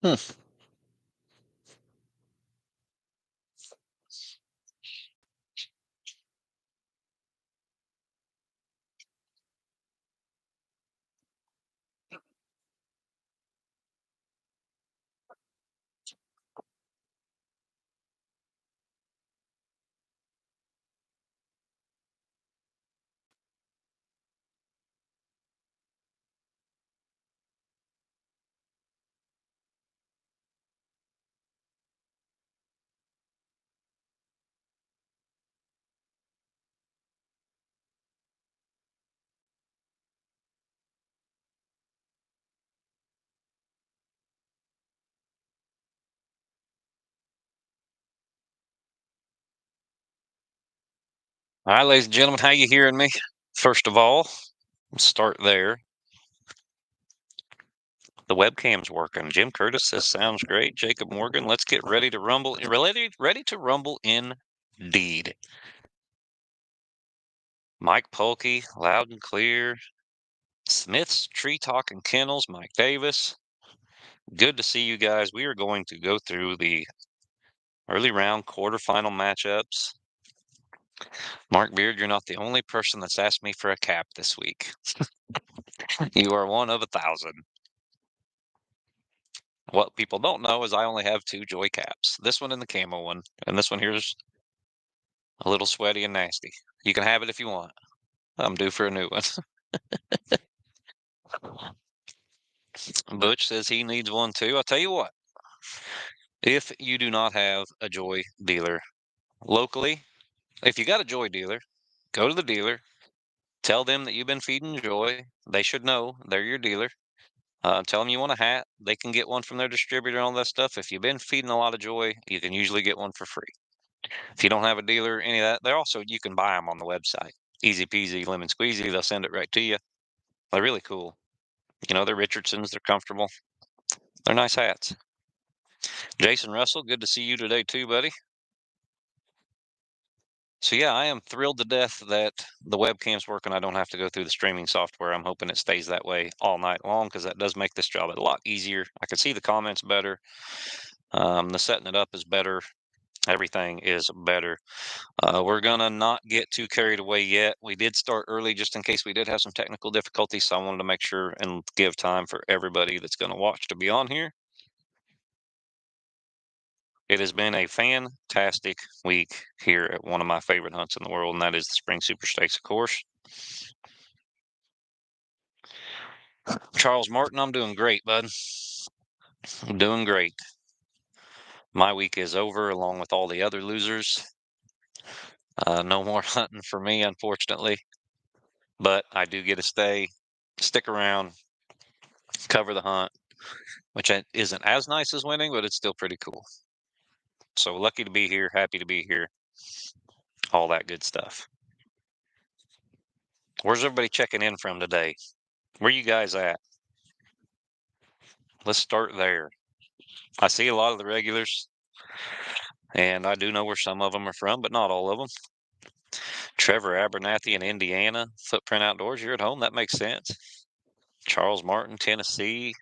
Hmm. All right, ladies and gentlemen, how you hearing me? First of all, let's start there. The webcam's working. Jim Curtis says sounds great. Jacob Morgan, let's get ready to rumble. Ready to rumble indeed. Mike Polkey, loud and clear. Smith's Tree Talking Kennels, Mike Davis. Good to see you guys. We are going to go through the early round quarterfinal matchups. Mark Beard, you're not the only person that's asked me for a cap this week. You are one of 1,000. What people don't know is I only have 2 Joy caps. This one and the camo one, and this one here's a little sweaty and nasty. You can have it if you want. I'm due for a new one. Butch says he needs one too. I'll tell you what, if you do not have a Joy dealer locally, if you got a Joy dealer, go to the dealer, tell them that you've been feeding Joy. They should know they're your dealer. Tell them you want a hat. They can get one from their distributor and all that stuff. If you've been feeding a lot of Joy, you can usually get one for free. If you don't have a dealer, any of that, they're also, you can buy them on the website. Easy peasy, lemon squeezy. They'll send it right to you. They're really cool. You know, they're Richardsons. They're comfortable. They're nice hats. Jason Russell, good to see you today too, buddy. So yeah, I am thrilled to death that the webcam's working. I don't have to go through the streaming software. I'm hoping it stays that way all night long because that does make this job a lot easier. I can see the comments better. The setting it up is better. Everything is better. We're gonna not get too carried away yet. We did start early just in case we did have some technical difficulties, so I wanted to make sure and give time for everybody that's going to watch to be on here. It has been a fantastic week here at one of my favorite hunts in the world, and that is the Spring Super Stakes, of course. Charles Martin, I'm doing great, bud. I'm doing great. My week is over along with all the other losers. No more hunting for me, unfortunately, but I do get to stick around, cover the hunt, which isn't as nice as winning, but it's still pretty cool. So lucky to be here, happy to be here, all that good stuff. Where's everybody checking in from today? Where you guys at? Let's start there. I see a lot of the regulars, and I do know where some of them are from, but not all of them. Trevor Abernathy in Indiana, Footprint Outdoors, you're at home. That makes sense. Charles Martin, Tennessee.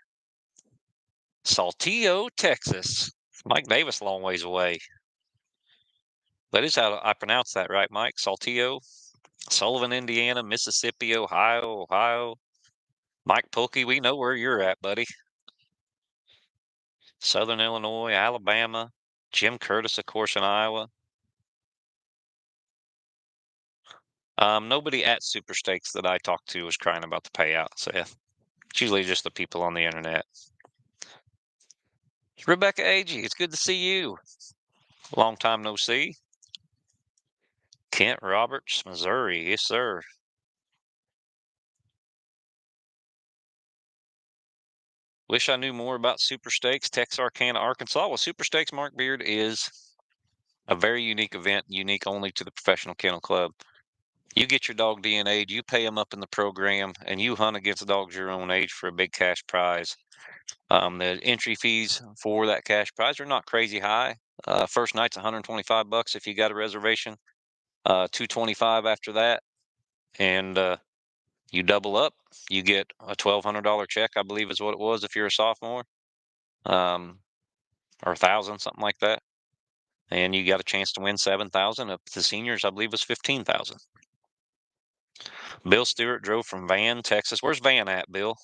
Saltillo, Texas. Mike Davis, long ways away. That is how I pronounce that, right, Mike? Saltillo. Sullivan, Indiana, Mississippi, Ohio. Mike Pulkey, we know where you're at, buddy. Southern Illinois, Alabama. Jim Curtis, of course, in Iowa. Nobody at Super Stakes that I talked to was crying about the payout, Seth. It's usually just the people on the internet. Rebecca Agee, it's good to see you. Long time no see. Kent Roberts, Missouri. Yes, sir. Wish I knew more about Super Stakes, Texarkana, Arkansas. Well, Super Stakes, Mark Beard, is a very unique event, unique only to the Professional Kennel Club. You get your dog DNA'd, you pay them up in the program, and you hunt against dogs your own age for a big cash prize. The entry fees for that cash prize are not crazy high. First night's $125 if you got a reservation. 225 after that, and you double up. You get a $1,200 check, I believe is what it was if you're a sophomore. or 1,000, something like that. And you got a chance to win 7,000. Up to the seniors, I believe, was 15,000. Bill Stewart drove from Van, Texas. Where's Van at, Bill?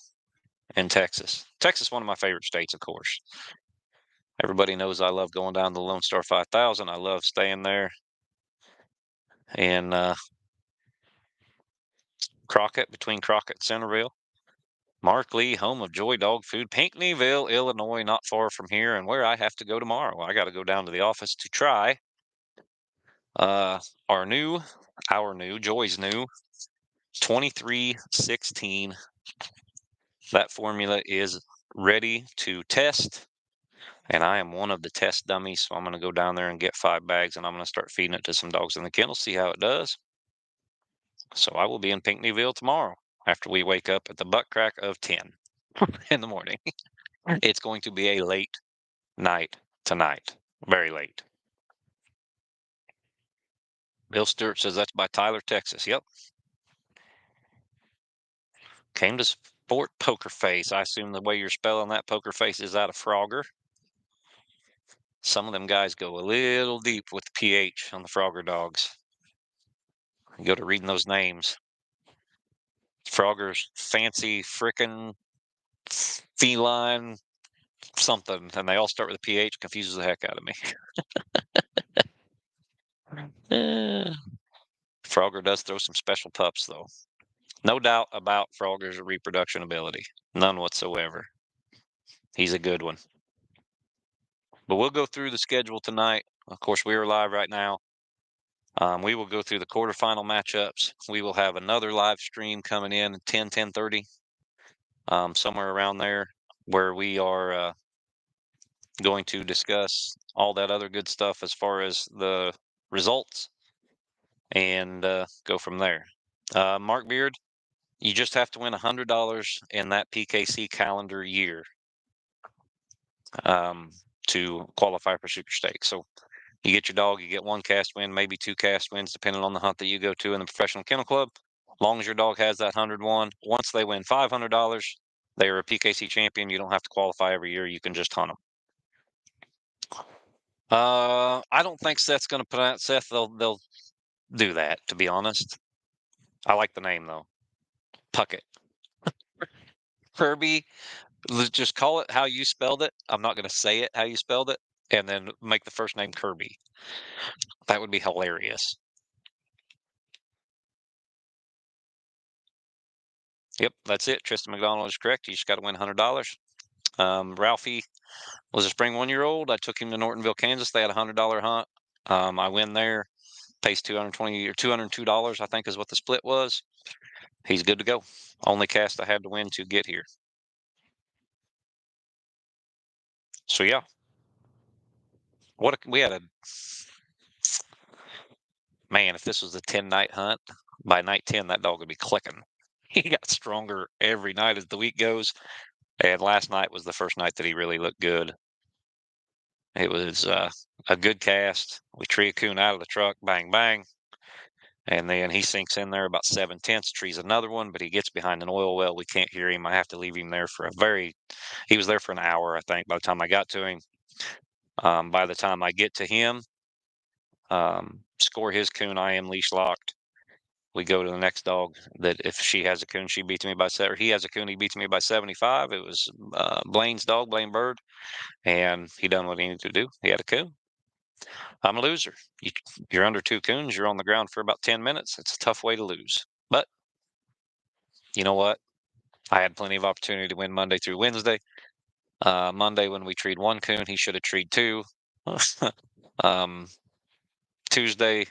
In Texas. Texas, one of my favorite states, of course. Everybody knows I love going down to the Lone Star 5,000. I love staying there. And Crockett, between Crockett and Centerville. Mark Lee, home of Joy Dog Food, Pinckneyville, Illinois, not far from here, and where I have to go tomorrow. I got to go down to the office to try our new, Joy's new 2316. That formula is ready to test, and I am one of the test dummies, so I'm going to go down there and get 5 bags, and I'm going to start feeding it to some dogs in the kennel, see how it does. So I will be in Pinckneyville tomorrow after we wake up at the butt crack of 10 in the morning. It's going to be a late night tonight. Very late. Bill Stewart says that's by Tyler, Texas. Yep. Came to sport Poker Face. I assume the way you're spelling that Poker Face is out of Frogger. Some of them guys go a little deep with the PH on the Frogger dogs. You go to reading those names. Frogger's fancy frickin' feline something, and they all start with a PH. Confuses the heck out of me. Frogger does throw some special pups, though. No doubt about Frogger's reproduction ability. None whatsoever. He's a good one. But we'll go through the schedule tonight. Of course, we are live right now. We will go through the quarterfinal matchups. We will have another live stream coming in at 10:30, somewhere around there, where we are going to discuss all that other good stuff as far as the results and go from there. Mark Beard, you just have to win $100 in that PKC calendar year to qualify for Super Stakes. So you get your dog, you get 1 cast win, maybe 2 cast wins, depending on the hunt that you go to in the Professional Kennel Club. As long as your dog has that 101, once they win $500, they are a PKC champion. You don't have to qualify every year. You can just hunt them. I don't think Seth's going to put out Seth. They'll do that, to be honest. I like the name, though. Puckett. Kirby, just call it how you spelled it. I'm not going to say it how you spelled it, and then make the first name Kirby. That would be hilarious. Yep, that's it. Tristan McDonald is correct. You just got to win $100. Ralphie was a spring 1-year-old. I took him to Nortonville, Kansas. They had a $100 hunt. I win there. Pays $220 or $202, I think, is what the split was. He's good to go. Only cast I had to win to get here. So yeah, we had a man. If this was a 10-night hunt, by night 10, that dog would be clicking. He got stronger every night as the week goes. And last night was the first night that he really looked good. It was a good cast. We tree a coon out of the truck, bang, bang. And then he sinks in there about 7/10, trees another one, but he gets behind an oil well. We can't hear him. I have to leave him there for he was there for an hour, I think, by the time I got to him. By the time I get to him, score his coon, I am leash locked. We go to the next dog that if she has a coon, she beats me by 7, or he has a coon, he beats me by 75. It was Blaine's dog, Blaine Bird, and he done what he needed to do. He had a coon. I'm a loser. You're under 2 coons. You're on the ground for about 10 minutes. It's a tough way to lose. But you know what? I had plenty of opportunity to win Monday through Wednesday. Monday, when we treed 1 coon, he should have treed 2. Tuesday,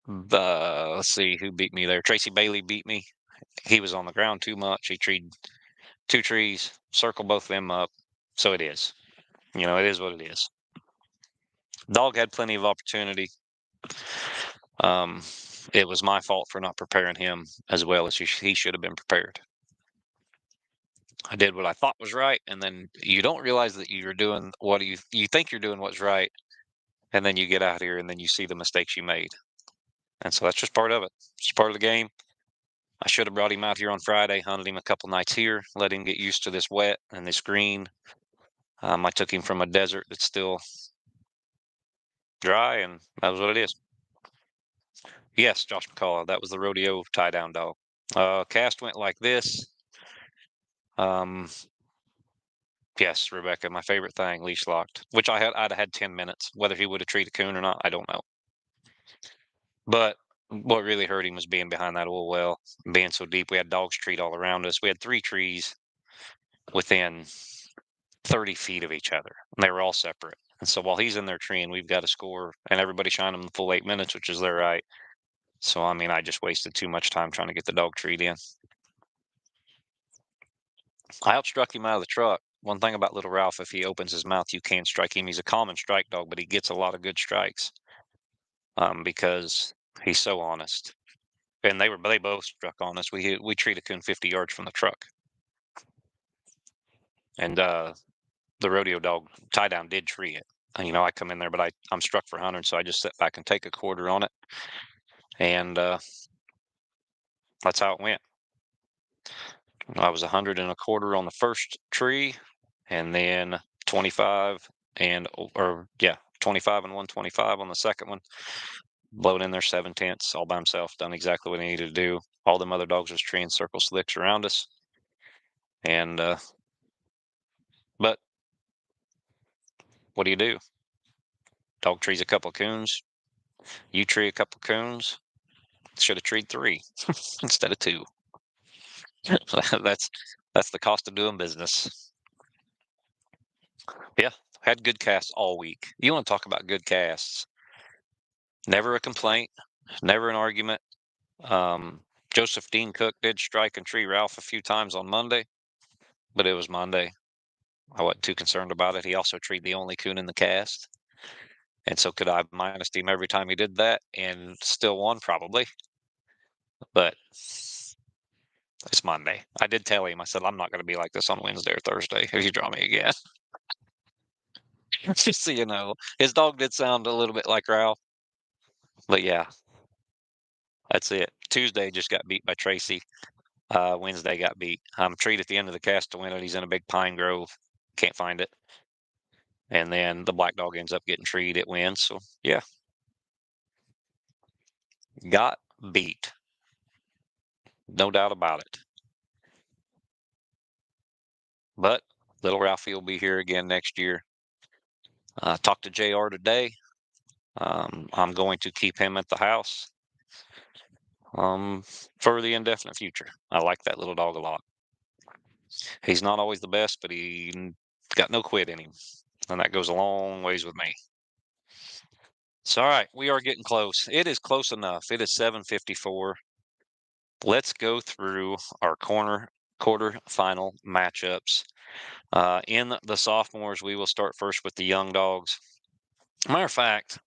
let's see who beat me there. Tracy Bailey beat me. He was on the ground too much. He treed 2 trees, circled both of them up. So it is. It is what it is. Dog had plenty of opportunity. It was my fault for not preparing him as well as he should have been prepared. I did what I thought was right, and then you don't realize that you're doing what you think you're doing what's right, and then you get out here and then you see the mistakes you made. And so that's just part of it. It's part of the game. I should have brought him out here on Friday, hunted him a couple nights here, let him get used to this wet and this green. I took him from a desert that's still dry, and that was what it is. Yes, Josh McCullough. That was the rodeo tie down dog. Cast went like this. Um, yes, Rebecca, my favorite thing, leash locked, which I'd have had 10 minutes. Whether he would have treated a coon or not, I don't know. But what really hurt him was being behind that oil well, being so deep. We had dogs treed all around us. We had 3 trees within 30 feet of each other, and they were all separate. And so while he's in there treeing, we've got to score, and everybody shined him the full 8 minutes, which is their right. So, I mean, I just wasted too much time trying to get the dog treed in. I outstruck him out of the truck. One thing about little Ralph, if he opens his mouth, you can't strike him. He's a common strike dog, but he gets a lot of good strikes because he's so honest. And they both struck on us. We treated a coon 50 yards from the truck, and the rodeo dog tie down did tree it. And, I come in there, but I'm struck for 100, so I just sit back and take a quarter on it, and that's how it went. I was 100 and a quarter on the first tree, and then 25 25 and 125 on the second one. Blowing in there 7/10 all by himself, done exactly what he needed to do. All them other dogs was treeing circle slicks around us, and but what do you do? Dog trees a couple of coons. You tree a couple of coons. Should have treed 3 instead of 2. that's that's the cost of doing business. Yeah, had good casts all week. You want to talk about good casts? Never a complaint, never an argument. Joseph Dean Cook did strike and tree Ralph a few times on Monday, but it was Monday. I wasn't too concerned about it. He also treed the only coon in the cast, and so could I have minused him every time he did that and still won? Probably. But it's Monday. I did tell him, I said, I'm not going to be like this on Wednesday or Thursday if you draw me again. Just so you know, his dog did sound a little bit like Ralph, but yeah, that's it. Tuesday just got beat by Tracy. Wednesday got beat. Treat at the end of the cast to win it. He's in a big pine grove. Can't find it. And then the black dog ends up getting treed. It wins. So yeah, got beat. No doubt about it. But little Ralphie will be here again next year. Talked to JR today. I'm going to keep him at the house for the indefinite future. I like that little dog a lot. He's not always the best, but he got no quit in him, and that goes a long ways with me. So, all right, we are getting close. It is close enough. It is 7:54. Let's go through our quarterfinal matchups. In the sophomores, we will start first with the young dogs. Matter of fact,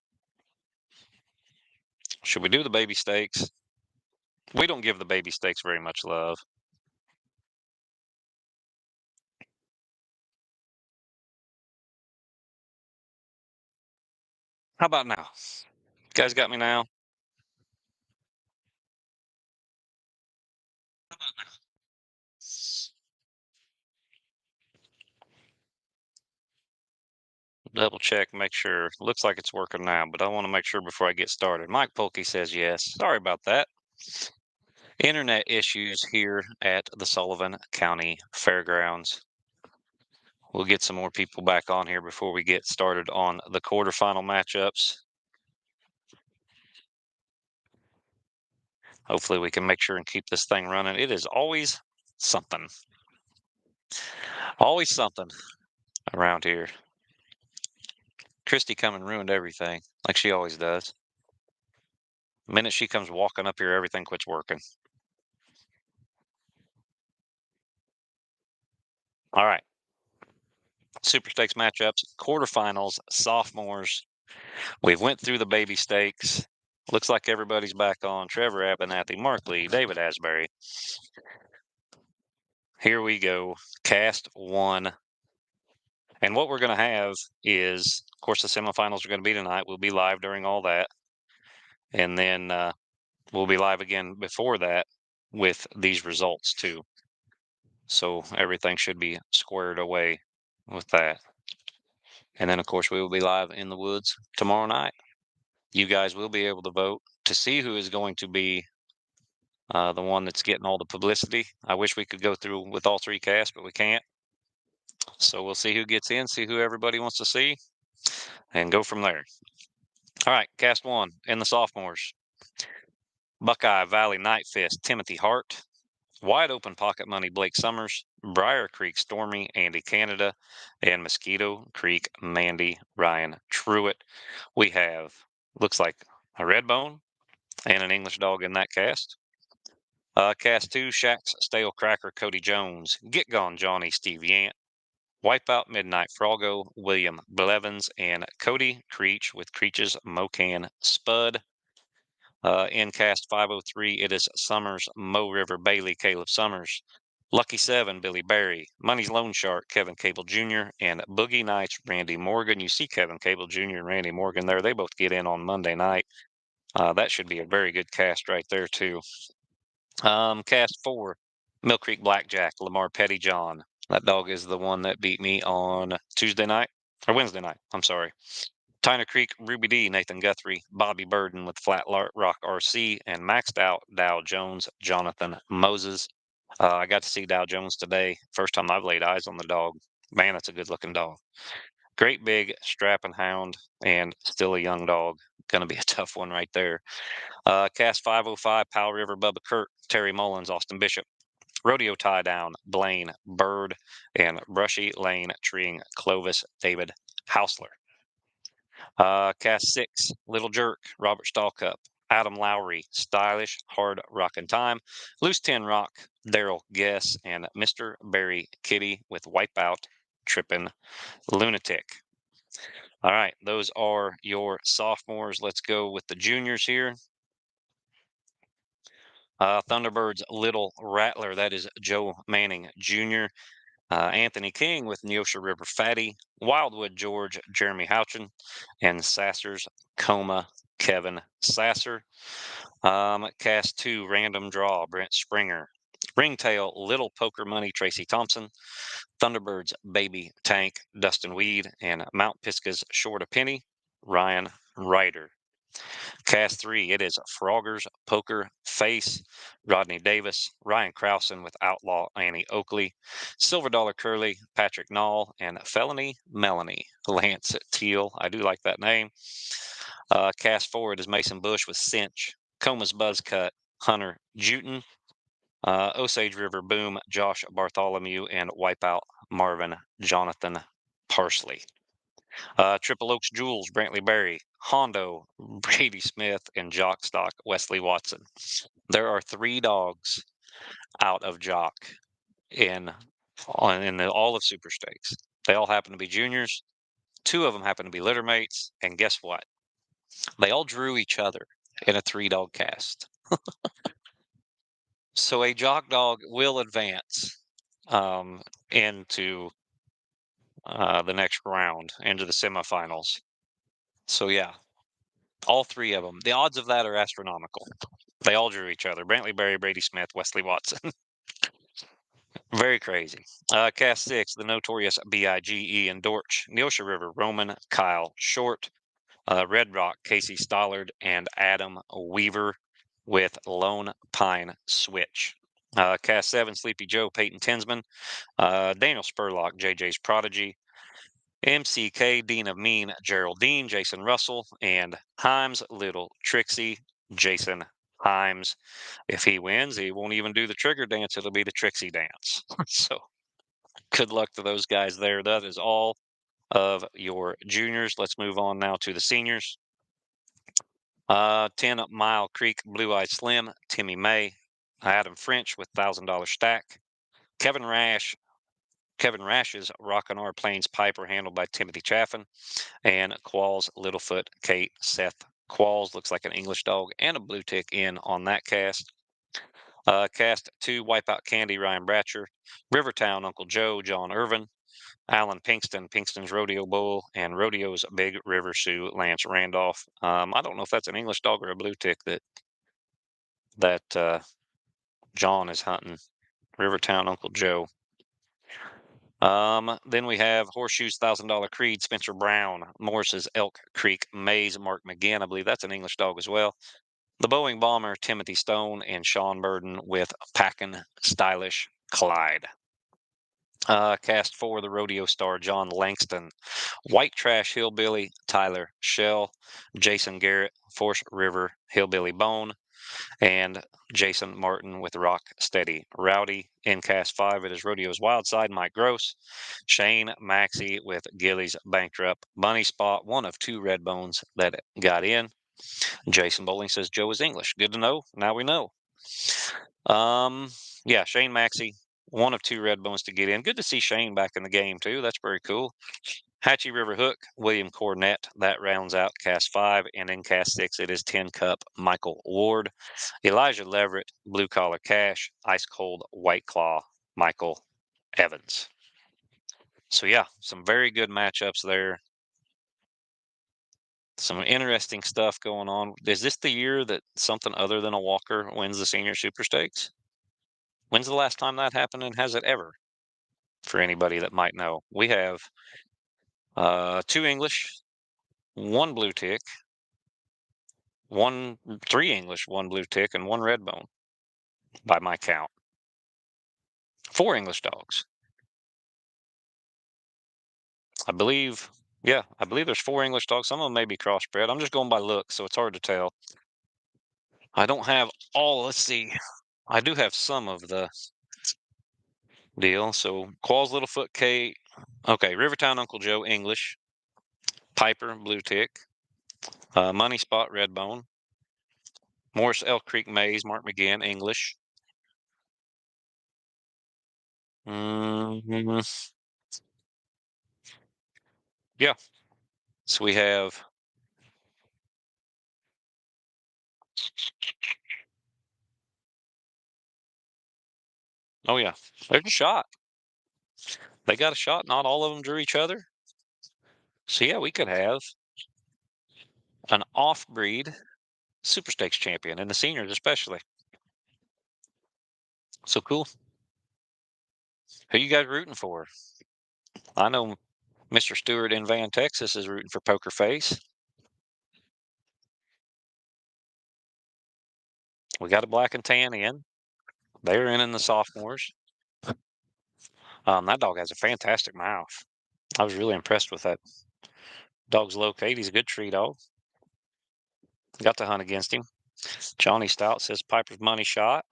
should we do the baby stakes? We don't give the baby stakes very much love. How about now? You guys got me now? Double check, make sure. Looks like it's working now, but I want to make sure before I get started. Mike Polkey says yes. Sorry about that. Internet issues here at the Sullivan County Fairgrounds. We'll get some more people back on here before we get started on the quarterfinal matchups. Hopefully we can make sure and keep this thing running. It is always something. Always something around here. Christy come and ruined everything, like she always does. The minute she comes walking up here, everything quits working. All right. Super Stakes matchups, quarterfinals, sophomores. We've went through the baby stakes. Looks like everybody's back on. Trevor Abernathy, Mark Lee, David Asbury. Here we go. Cast 1. And what we're going to have is, of course, the semifinals are going to be tonight. We'll be live during all that. And then we'll be live again before that with these results, too. So everything should be squared away with that. And then, of course, we will be live in the woods tomorrow night. You guys will be able to vote to see who is going to be the one that's getting all the publicity. I wish we could go through with all three casts, but we can't. So we'll see who gets in, see who everybody wants to see, and go from there. All right, cast one in the sophomores. Buckeye Valley Night Fist, Timothy Hart. Wide Open Pocket Money, Blake Summers. Briar Creek Stormy, Andy Canada. And Mosquito Creek Mandy, Ryan Truitt. We have, looks like a red bone and an English dog in that cast. Cast two, Shack's Stale Cracker, Cody Jones. Get Gone Johnny, Steve Yant. Wipeout Midnight Froggo, William Blevins, and Cody Creech with Creech's Mocan Spud. In cast 503, it is Summers, Mo River Bailey, Caleb Summers. Lucky Seven, Billy Barry. Money's Loan Shark, Kevin Cable Jr. And Boogie Nights, Randy Morgan. You see Kevin Cable Jr. and Randy Morgan there. They both get in on Monday night. That should be a very good cast right there, too. Cast four, Mill Creek Blackjack, Lamar Pettyjohn. That dog is the one that beat me on Tuesday night, or Wednesday night. I'm sorry. Tyner Creek, Ruby D, Nathan Guthrie, Bobby Burden with Flat Rock RC, and maxed out Dow Jones, Jonathan Moses. I got to see Dow Jones today. First time I've laid eyes on the dog. Man, that's a good looking dog. Great big strapping hound and still a young dog. Going to be a tough one right there. Cast 505, Powell River, Bubba Kurt, Terry Mullins, Austin Bishop. Rodeo Tie Down, Blaine Bird, and Brushy Lane Treeing, Clovis David Hausler. Cast 6, Little Jerk, Robert Stallcup, Adam Lowry, Stylish, Hard Rockin' Time, Loose 10 Rock, Daryl Guess, and Mr. Barry Kitty with Wipeout, Trippin' Lunatic. All right, those are your sophomores. Let's go with the juniors here. Thunderbird's Little Rattler, that is Joe Manning Jr. Anthony King with Neosha River Fatty, Wildwood George, Jeremy Houchin, and Sasser's Coma, Kevin Sasser. Cast 2, Random Draw, Brent Springer. Ringtail, Little Poker Money, Tracy Thompson. Thunderbird's Baby Tank, Dustin Weed, and Mount Pisgah's Short a Penny, Ryan Ryder. Cast 3, it is Froggers, Poker Face, Rodney Davis, Ryan Krausen with Outlaw Annie Oakley, Silver Dollar Curly, Patrick Nall, and Felony Melanie, Lance Teal. I do like that name. Cast 4, it is Mason Bush with Cinch, Coma's Buzzcut, Hunter Juten, Osage River Boom, Josh Bartholomew, and Wipeout Marvin Jonathan Parsley. Triple Oaks Jules, Brantley Berry, Hondo, Brady Smith, and Jock Stock, Wesley Watson. There are 3 dogs out of Jock in all of Super Stakes. They all happen to be juniors. 2 of them happen to be litter mates. And guess what? They all drew each other in a 3-dog cast. So a Jock dog will advance into the next round, into the semifinals. So yeah, all 3 of them. The odds of that are astronomical. They all drew each other. Brantley Berry, Brady Smith, Wesley Watson. Very crazy. Cast 6, the notorious B.I.G.E. and Dortch, Neosha River, Roman, Kyle Short, Red Rock, Casey Stollard, and Adam Weaver with Lone Pine Switch. Cast 7, Sleepy Joe, Peyton Tinsman, Daniel Spurlock, JJ's Prodigy, MCK, Dean of Mean, Geraldine, Jason Russell, and Himes, Little Trixie, Jason Himes. If he wins, he won't even do the trigger dance. It'll be the Trixie dance. So good luck to those guys there. That is all of your juniors. Let's move on now to the seniors. 10 Mile Creek, Blue Eyed Slim, Timmy May, Adam French with $1,000 stack. Kevin Rash's Rockin' Our Plains Piper, handled by Timothy Chaffin. And Qualls Littlefoot, Kate Seth Qualls, looks like an English dog, and a blue tick in on that cast. Cast 2, Wipeout Candy, Ryan Bratcher. Rivertown, Uncle Joe, John Irvin. Alan Pinkston, Pinkston's Rodeo Bull, and Rodeo's Big River Sioux, Lance Randolph. I don't know if that's an English dog or a blue tick that John is hunting. Rivertown, Uncle Joe. Then we have Horseshoes $1,000 Creed, Spencer Brown, Morris's Elk Creek Maze, Mark McGinn. I believe that's an English dog as well. The Boeing Bomber, Timothy Stone, and Sean Burden with Packin' Stylish Clyde. Cast 4, the Rodeo Star, John Langston, White Trash Hillbilly, Tyler Shell, Jason Garrett, Force River Hillbilly Bone, and Jason Martin with Rock Steady Rowdy. In Cast 5, it is Rodeo's Wild Side, Mike Gross, Shane Maxey with Gillies Bankrupt, Bunny Spot, one of 2 red bones that got in. Jason Bowling says Joe is English. Good to know. Now we know. Yeah, Shane Maxey, one of 2 red bones to get in. Good to see Shane back in the game too. That's very cool. Hatchie River Hook, William Cornett. That rounds out Cast 5. And in Cast 6, it is 10 Cup, Michael Ward. Elijah Leverett, Blue Collar Cash. Ice Cold White Claw, Michael Evans. So yeah, some very good matchups there. Some interesting stuff going on. Is this the year that something other than a walker wins the Senior Super Stakes? When's the last time that happened, and has it ever? For anybody that might know, we have 2 English, 1 blue tick, 3 English, 1 blue tick, and 1 red bone, by my count. 4 English dogs. I believe, yeah, I believe there's 4 English dogs. Some of them may be crossbred. I'm just going by looks, so it's hard to tell. I don't have all. Let's see. I do have some of the deal. So Qualls Littlefoot K. Okay, Rivertown Uncle Joe English, Piper Blue Tick, Money Spot Redbone, Morris Elk Creek Maze Mark McGinn English. Yeah. So we have. Oh yeah, there's a shot. They got a shot. Not all of them drew each other. So yeah, we could have an off-breed Super Stakes champion, and the seniors especially. So cool. Who you guys rooting for? I know Mr. Stewart in Van, Texas is rooting for Poker Face. We got a black and tan in. They're in the sophomores. That dog has a fantastic mouth. I was really impressed with that dog's locate. He's a good tree dog. Got to hunt against him. Johnny Stout says Piper's money shot.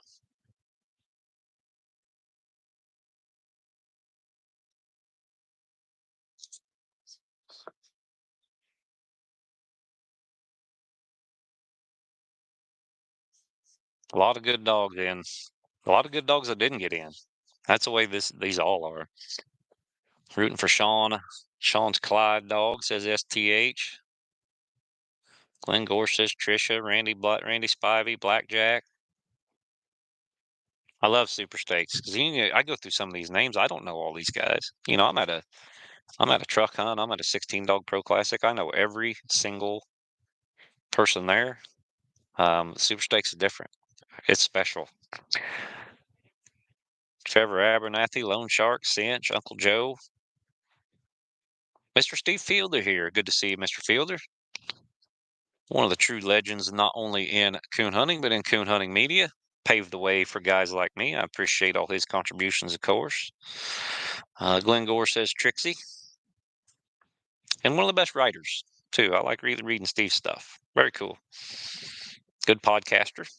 A lot of good dogs in. A lot of good dogs that didn't get in. That's the way these all are. Rooting for Sean. Sean's Clyde dog says STH. Glenn Gore says Trisha. Randy Spivey, Blackjack. I love Super Stakes because I go through some of these names. I don't know all these guys. I'm at a truck hunt. I'm at a 16 dog pro classic. I know every single person there. Super Stakes is different. It's special. Trevor Abernathy, Lone Shark, Cinch, Uncle Joe, Mr. Steve Fielder here. Good to see you, Mr. Fielder. One of the true legends, not only in coon hunting, but in coon hunting media. Paved the way for guys like me. I appreciate all his contributions, of course. Glenn Gore says Trixie. And one of the best writers, too. I like reading Steve's stuff. Very cool. Good podcaster.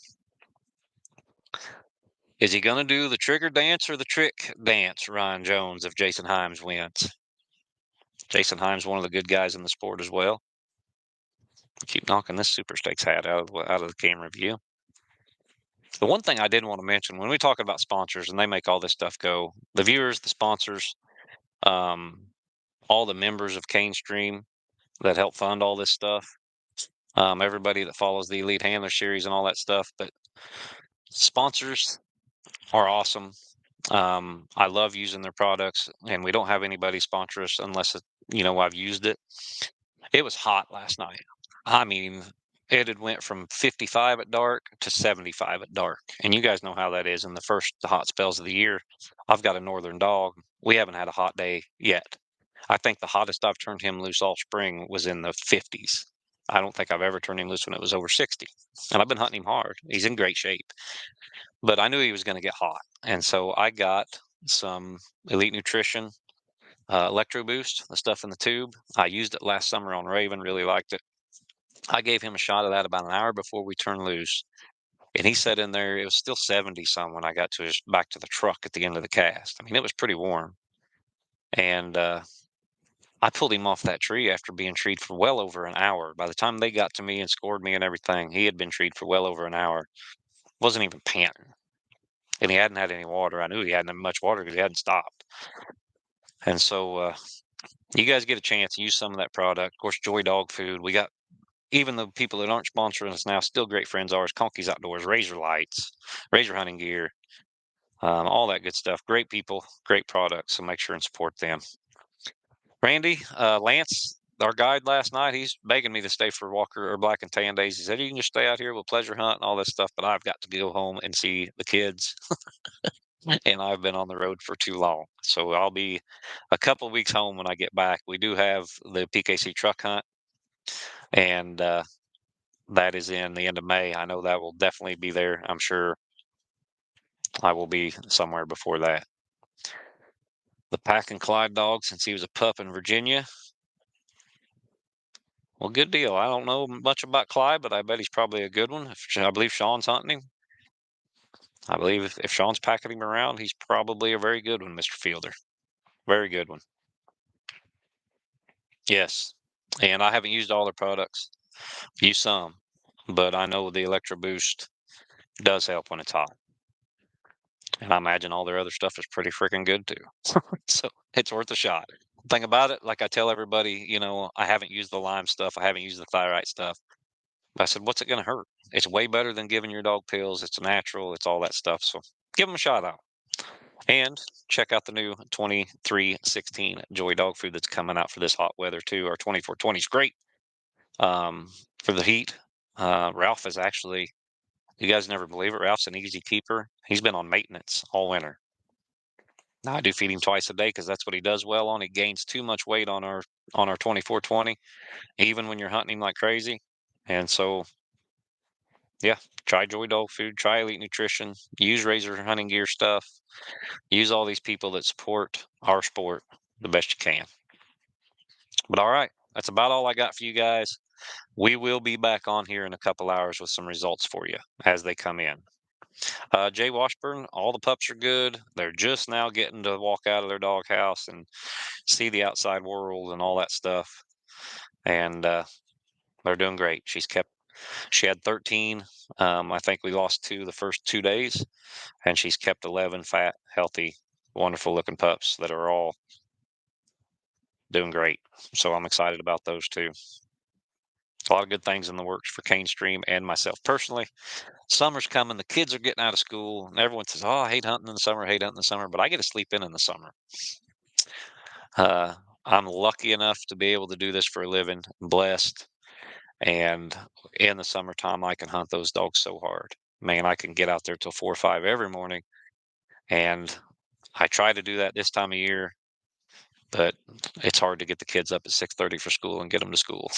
Is he going to do the trigger dance or the trick dance, Ryan Jones, if Jason Himes wins? Jason Himes, one of the good guys in the sport as well. Keep knocking this Super Stakes hat out of the camera view. The one thing I did want to mention when we talk about sponsors and they make all this stuff go, the viewers, the sponsors, all the members of Cane Stream that help fund all this stuff, everybody that follows the Elite Handler series and all that stuff. But sponsors are awesome. I love using their products, and we don't have anybody sponsor us unless I've used it. It was hot last night. I mean, it had went from 55 at dark to 75 at dark. And you guys know how that is in the hot spells of the year. I've got a northern dog. We haven't had a hot day yet. I think the hottest I've turned him loose all spring was in the 50s. I don't think I've ever turned him loose when it was over 60. And I've been hunting him hard. He's in great shape. But I knew he was going to get hot. And so I got some Elite Nutrition Electro Boost, the stuff in the tube. I used it last summer on Raven, really liked it. I gave him a shot of that about an hour before we turned loose. And he sat in there. It was still 70 some when I got to his back to the truck at the end of the cast. I mean, it was pretty warm. And I pulled him off that tree after being treed for well over an hour. By the time they got to me and scored me and everything, he had been treed for well over an hour. Wasn't even panting. And he hadn't had any water. I knew he hadn't had much water because he hadn't stopped. And so you guys get a chance to use some of that product. Of course, Joy Dog Food. We got even the people that aren't sponsoring us now, still great friends of ours. Conky's Outdoors, Razor Lights, Razor Hunting Gear, all that good stuff. Great people, great products. So make sure and support them. Randy, Lance, our guide last night, he's begging me to stay for Walker or Black and Tan days. He said, you can just stay out here. We'll pleasure hunt and all this stuff, but I've got to go home and see the kids. And I've been on the road for too long. So I'll be a couple of weeks home when I get back. We do have the PKC truck hunt, and that is in the end of May. I know that will definitely be there. I'm sure I will be somewhere before that. The Pack and Clyde dog, since he was a pup in Virginia. Well, good deal. I don't know much about Clyde, but I bet he's probably a good one. I believe Sean's hunting him. I believe if Sean's packing him around, he's probably a very good one, Mr. Fielder. Very good one. Yes. And I haven't used all their products. Used some, but I know the Electro Boost does help when it's hot. And I imagine all their other stuff is pretty freaking good too. So it's worth a shot. Thing about it, like I tell everybody, I haven't used the Lyme stuff. I haven't used the Thyrite stuff. But I said, what's it going to hurt? It's way better than giving your dog pills. It's natural. It's all that stuff. So give them a shot out. And check out the new 2316 Joy Dog Food that's coming out for this hot weather too. Our 2420 is great for the heat. Ralph is actually, you guys never believe it, Ralph's an easy keeper. He's been on maintenance all winter. Now I do feed him twice a day because that's what he does well on. He gains too much weight on our 2420, even when you're hunting him like crazy. And so, yeah, try Joy Dog Food, try Elite Nutrition, use Razor Hunting Gear stuff, use all these people that support our sport the best you can. But all right, that's about all I got for you guys. We will be back on here in a couple hours with some results for you as they come in. Jay Washburn, all the pups are good. They're just now getting to walk out of their doghouse and see the outside world and all that stuff. And they're doing great. She had 13. I think we lost 2 the first 2 days, and she's kept 11 fat, healthy, wonderful looking pups that are all doing great. So I'm excited about those too. A lot of good things in the works for Cane Stream and myself personally. Summer's coming. The kids are getting out of school, and everyone says, "Oh, I hate hunting in the summer. I hate hunting in the summer." But I get to sleep in the summer. I'm lucky enough to be able to do this for a living. I'm blessed, and in the summertime, I can hunt those dogs so hard. Man, I can get out there till 4 or 5 every morning, and I try to do that this time of year, but it's hard to get the kids up at 6:30 for school and get them to school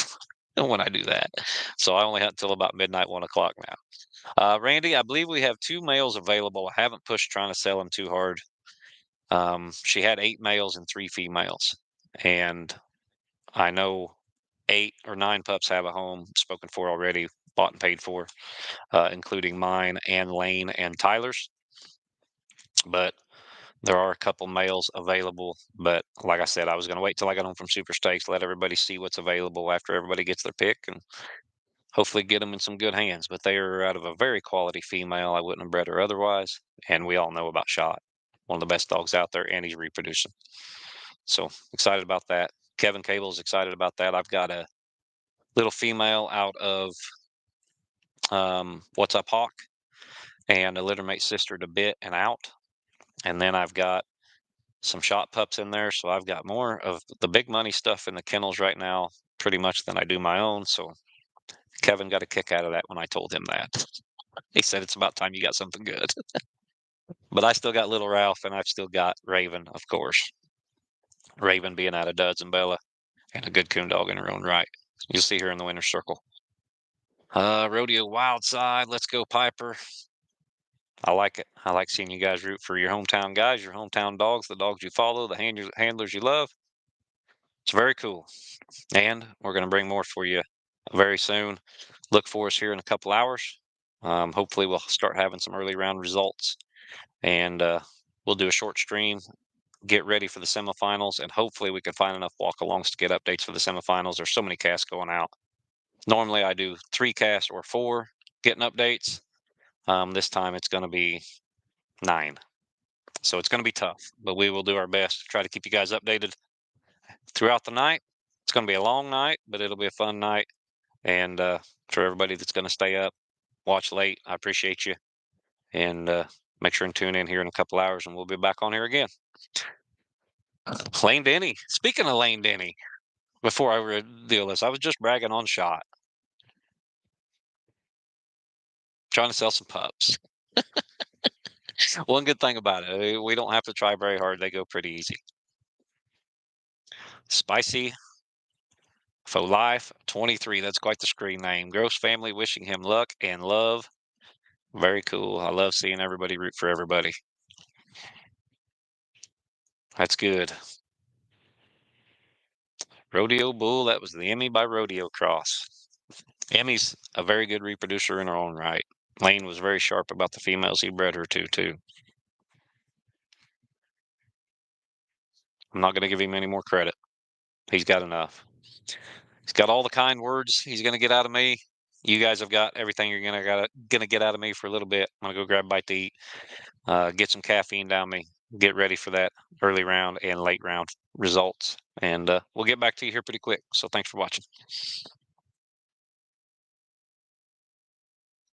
when I do that. So I only hunt till about midnight, 1 o'clock now. Randy, I believe we have 2 males available. I haven't pushed trying to sell them too hard. She had 8 males and 3 females, and I know 8 or 9 pups have a home spoken for already, bought and paid for, including mine and Lane and Tyler's. But there are a couple males available. But like I said, I was going to wait till I got home from Super Stakes, let everybody see what's available after everybody gets their pick, and hopefully get them in some good hands. But they are out of a very quality female. I wouldn't have bred her otherwise. And we all know about Shot, one of the best dogs out there, and he's reproducing. So excited about that. Kevin Cable's excited about that. I've got a little female out of What's Up Hawk and a littermate sister to Bit and Out. And then I've got some Shot pups in there. So I've got more of the big money stuff in the kennels right now, pretty much than I do my own. So Kevin got a kick out of that when I told him that. He said it's about time you got something good. But I still got little Ralph, and I've still got Raven, of course. Raven being out of Duds and Bella, and a good coon dog in her own right. You'll see her in the winner's circle. Rodeo Wild Side. Let's go, Piper. I like it. I like seeing you guys root for your hometown guys, your hometown dogs, the dogs you follow, the handlers you love. It's very cool. And we're going to bring more for you very soon. Look for us here in a couple hours. Hopefully, we'll start having some early round results, and we'll do a short stream, get ready for the semifinals, and hopefully we can find enough walk-alongs to get updates for the semifinals. There's so many casts going out. Normally, I do 3 casts or 4 getting updates. This time, it's going to be 9. So it's going to be tough, but we will do our best to try to keep you guys updated throughout the night. It's going to be a long night, but it'll be a fun night. And for everybody that's going to stay up, watch late, I appreciate you. And make sure and tune in here in a couple hours, and we'll be back on here again. Lane Denny. Speaking of Lane Denny, before I reveal this, I was just bragging on Shot, trying to sell some pups. One good thing about it, we don't have to try very hard. They go pretty easy. Spicy for Life 23. That's quite the screen name. Gross family wishing him luck and love. Very cool. I love seeing everybody root for everybody. That's good. Rodeo Bull. That was the Emmy by Rodeo Cross. Emmy's a very good reproducer in her own right. Lane was very sharp about the females he bred her to, too. I'm not going to give him any more credit. He's got enough. He's got all the kind words he's going to get out of me. You guys have got everything you're going to get out of me for a little bit. I'm going to go grab a bite to eat, get some caffeine down me, get ready for that early round and late round results. And we'll get back to you here pretty quick. So thanks for watching.